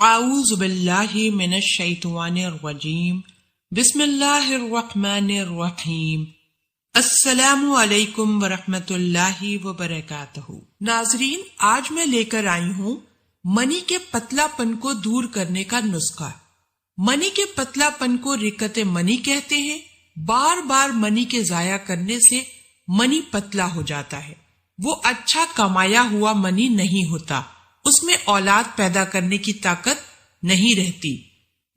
اعوذ باللہ من الشیطان الرجیم بسم اللہ الرحمن الرحیم السلام علیکم ورحمۃ اللہ وبرکاتہ۔ ناظرین، آج میں لے کر آئی ہوں منی کے پتلا پن کو دور کرنے کا نسخہ۔ منی کے پتلا پن کو رکت منی کہتے ہیں۔ بار بار منی کے ضائع کرنے سے منی پتلا ہو جاتا ہے۔ وہ اچھا کمایا ہوا منی نہیں ہوتا، اس میں اولاد پیدا کرنے کی طاقت نہیں رہتی۔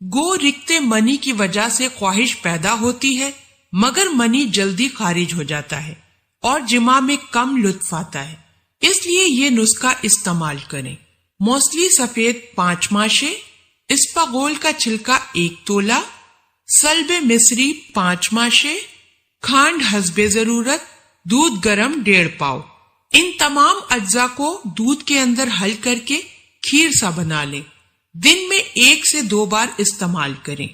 گو رکتے منی کی وجہ سے خواہش پیدا ہوتی ہے، مگر منی جلدی خارج ہو جاتا ہے اور جماع میں کم لطف آتا ہے۔ اس لیے یہ نسخہ استعمال کریں۔ موصلی سفید 5 ماشے، اسپاغول کا چھلکا 1 تولہ، سلب مصری 5 ماشے، کھانڈ حسب ضرورت، دودھ گرم 1.5 پاؤ۔ ان تمام اجزاء کو دودھ کے اندر حل کر کے کھیر سا بنا لیں۔ دن میں 1 سے 2 بار استعمال کریں۔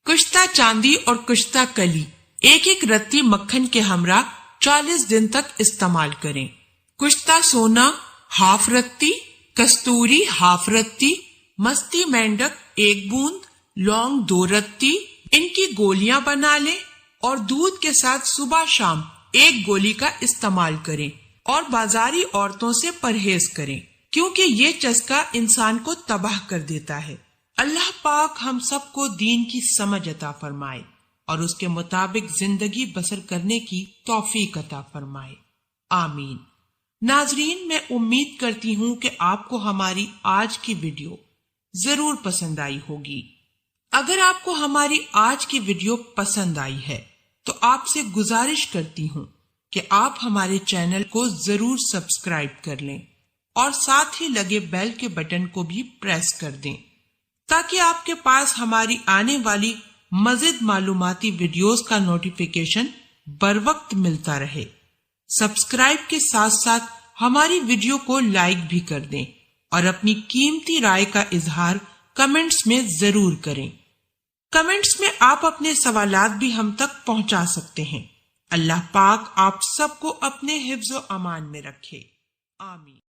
کشتہ چاندی اور کشتہ کلی 1 رتی مکھن کے ہمراہ 40 دن تک استعمال کریں۔ کشتہ سونا 1/2 رتی، کستوری 1/2 رتی، مستی مینڈک 1 بوند، لونگ 2 رتی، ان کی گولیاں بنا لیں اور دودھ کے ساتھ صبح شام 1 گولی کا استعمال کریں اور بازاری عورتوں سے پرہیز کریں، کیونکہ یہ چسکا انسان کو تباہ کر دیتا ہے۔ اللہ پاک ہم سب کو دین کی سمجھ عطا فرمائے اور اس کے مطابق زندگی بسر کرنے کی توفیق عطا فرمائے، آمین۔ ناظرین، میں امید کرتی ہوں کہ آپ کو ہماری آج کی ویڈیو ضرور پسند آئی ہوگی۔ اگر آپ کو ہماری آج کی ویڈیو پسند آئی ہے تو آپ سے گزارش کرتی ہوں کہ آپ ہمارے چینل کو ضرور سبسکرائب کر لیں اور ساتھ ہی لگے بیل کے بٹن کو بھی پریس کر دیں تاکہ آپ کے پاس ہماری آنے والی مزید معلوماتی ویڈیوز کا نوٹیفیکیشن بر وقت ملتا رہے۔ سبسکرائب کے ساتھ ساتھ ہماری ویڈیو کو لائک بھی کر دیں اور اپنی قیمتی رائے کا اظہار کمنٹس میں ضرور کریں۔ کمنٹس میں آپ اپنے سوالات بھی ہم تک پہنچا سکتے ہیں۔ اللہ پاک آپ سب کو اپنے حفظ و امان میں رکھے، آمین۔